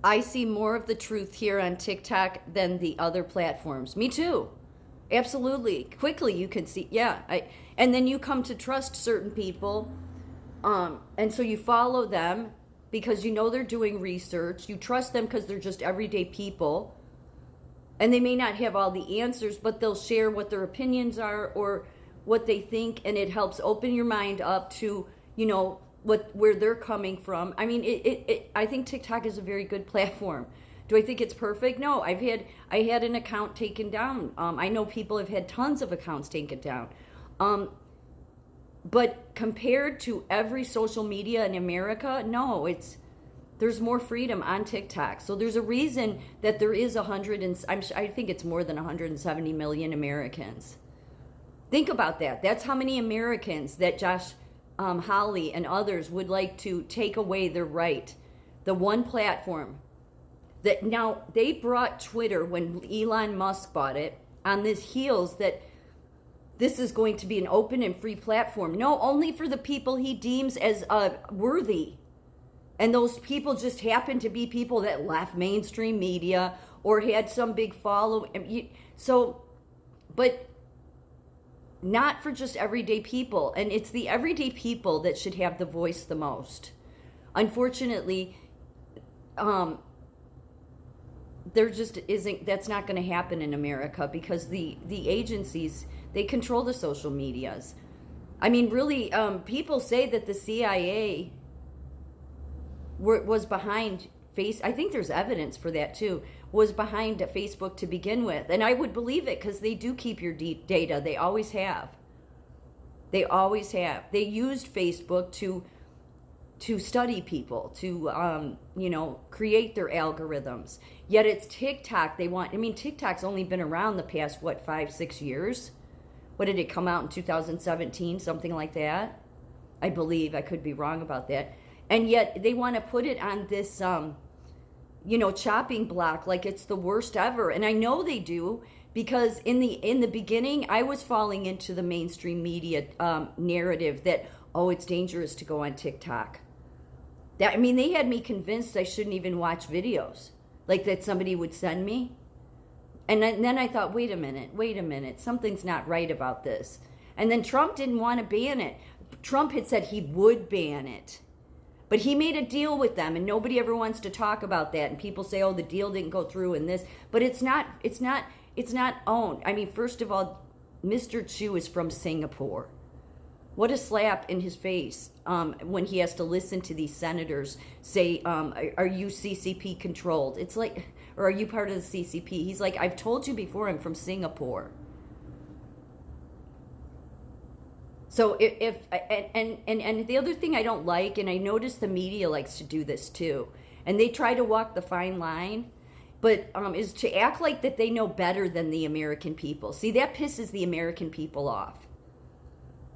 I see more of the truth here on TikTok than the other platforms. Me too. Absolutely. Quickly you can see, yeah. And then you come to trust certain people, and so you follow them because you know they're doing research. You trust them because they're just everyday people, and they may not have all the answers, but they'll share what their opinions are or what they think, and it helps open your mind up to, you know, where they're coming from. I mean, I think TikTok is a very good platform. Do I think it's perfect? No. I had an account taken down. I know people have had tons of accounts taken down. But compared to every social media in America, no, there's more freedom on TikTok. So there's a reason that there is I think it's more than 170 million Americans. Think about that. That's how many Americans that Josh Hawley and others would like to take away their right. The one platform that now they brought Twitter when Elon Musk bought it on this heels that this is going to be an open and free platform. No, only for the people he deems as worthy. And those people just happen to be people that left mainstream media or had some big following. So, but not for just everyday people. And it's the everyday people that should have the voice the most. Unfortunately, there just isn't. That's not going to happen in America because the agencies, they control the social medias. I mean, really, people say that the CIA was behind I think there's evidence for that too, was behind Facebook to begin with. And I would believe it because they do keep your data. They always have. They always have. They used Facebook to study people, to, create their algorithms. Yet it's TikTok TikTok's only been around the past, 5-6 years? What did it come out in 2017? Something like that? I believe. I could be wrong about that. And yet they want to put it on this, chopping block like it's the worst ever. And I know they do because in the beginning, I was falling into the mainstream media narrative that, it's dangerous to go on TikTok. They had me convinced I shouldn't even watch videos like that somebody would send me. And then I thought, wait a minute, something's not right about this. And then Trump didn't want to ban it. Trump had said he would ban it. But he made a deal with them, and nobody ever wants to talk about that. And people say, the deal didn't go through and this. But it's not owned. I mean, first of all, Mr. Chu is from Singapore. What a slap in his face when he has to listen to these senators say, are you CCP controlled? It's like, or are you part of the CCP? He's like, I've told you before, I'm from Singapore. So and the other thing I don't like, and I notice the media likes to do this too, and they try to walk the fine line, but is to act like that they know better than the American people. See, that pisses the American people off.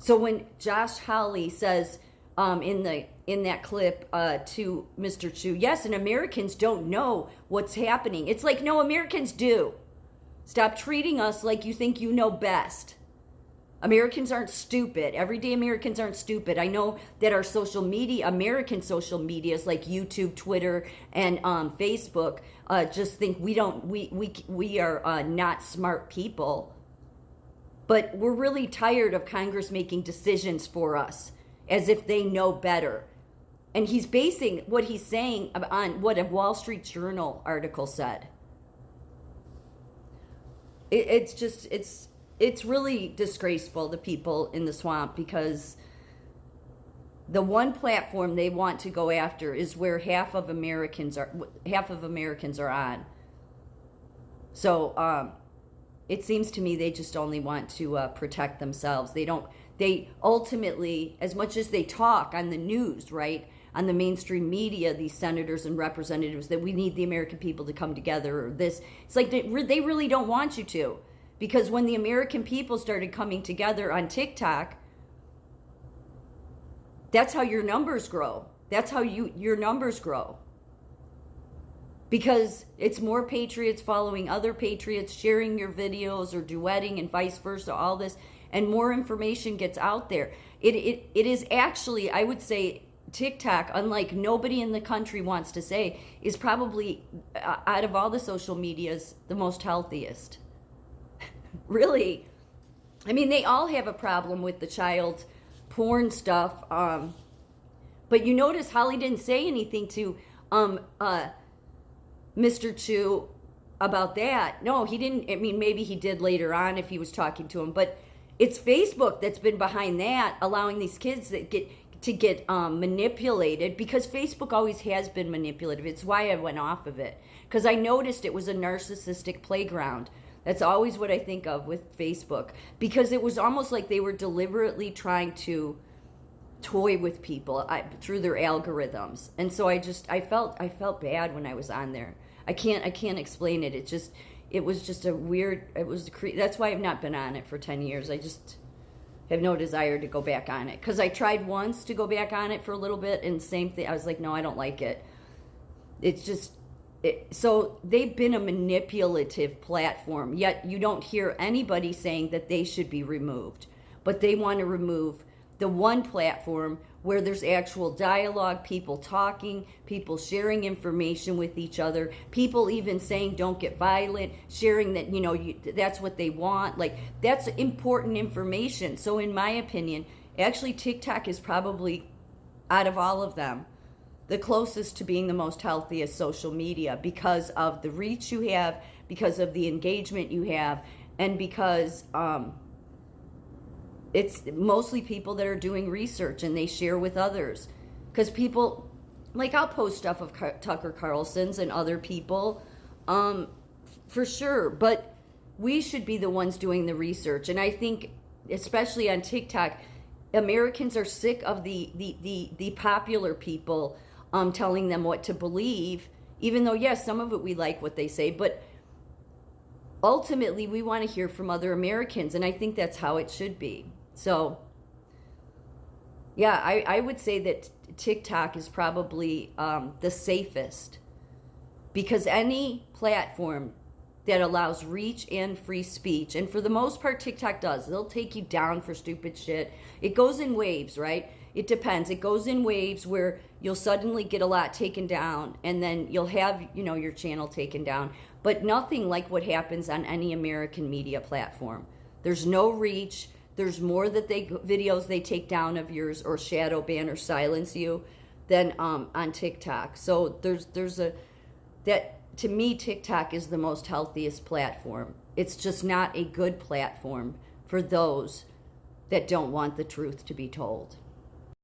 So when Josh Hawley says in that clip to Mr. Chu, yes, and Americans don't know what's happening. It's like, no, Americans do. Stop treating us like you think you know best. Americans aren't stupid. Everyday Americans aren't stupid. I know that our social media, American social medias like YouTube, Twitter, and Facebook, just think we are not smart people. But we're really tired of Congress making decisions for us as if they know better. And he's basing what he's saying on what a Wall Street Journal article said. It's really disgraceful to people in the swamp because the one platform they want to go after is where half of Americans are on. So it seems to me they just only want to protect themselves. They ultimately, as much as they talk on the news, right, on the mainstream media, these senators and representatives, that we need the American people to come together or this, it's like they really don't want you to. Because when the American people started coming together on TikTok, that's how your numbers grow. That's how your numbers grow. Because it's more patriots following other patriots, sharing your videos or duetting and vice versa, all this, and more information gets out there. It is actually, I would say, TikTok, unlike nobody in the country wants to say, is probably out of all the social medias the most healthiest. Really. I mean, they all have a problem with the child porn stuff. But you notice Holly didn't say anything to Mr. Chu about that. No, he didn't. I mean, maybe he did later on if he was talking to him. But it's Facebook that's been behind that, allowing these kids that get manipulated, because Facebook always has been manipulative. It's why I went off of it, because I noticed it was a narcissistic playground. That's always what I think of with Facebook, because it was almost like they were deliberately trying to toy with people through their algorithms. And so I felt bad when I was on there. I can't explain it. It was just a weird. That's why I've not been on it for 10 years. I just have no desire to go back on it, because I tried once to go back on it for a little bit, and same thing. I was like, no, I don't like it. It's just. So they've been a manipulative platform, yet you don't hear anybody saying that they should be removed. But they want to remove the one platform where there's actual dialogue, people talking, people sharing information with each other, people even saying don't get violent, sharing that, that's what they want. Like, that's important information. So in my opinion, actually TikTok is probably, out of all of them, the closest to being the most healthiest social media, because of the reach you have, because of the engagement you have, and because it's mostly people that are doing research and they share with others. Because people, like, I'll post stuff of Tucker Carlson's and other people, for sure, but we should be the ones doing the research. And I think, especially on TikTok, Americans are sick of the popular people telling them what to believe, even though, yes, some of it we like what they say, but ultimately we want to hear from other Americans, and I think that's how it should be. So, yeah, I would say that TikTok is probably the safest, because any platform that allows reach and free speech, and for the most part TikTok does, they'll take you down for stupid shit. It goes in waves, right? It depends. It goes in waves where you'll suddenly get a lot taken down, and then you'll have, your channel taken down. But nothing like what happens on any American media platform. There's no reach. There's more videos they take down of yours, or shadow ban or silence you, than on TikTok. So to me, TikTok is the most healthiest platform. It's just not a good platform for those that don't want the truth to be told.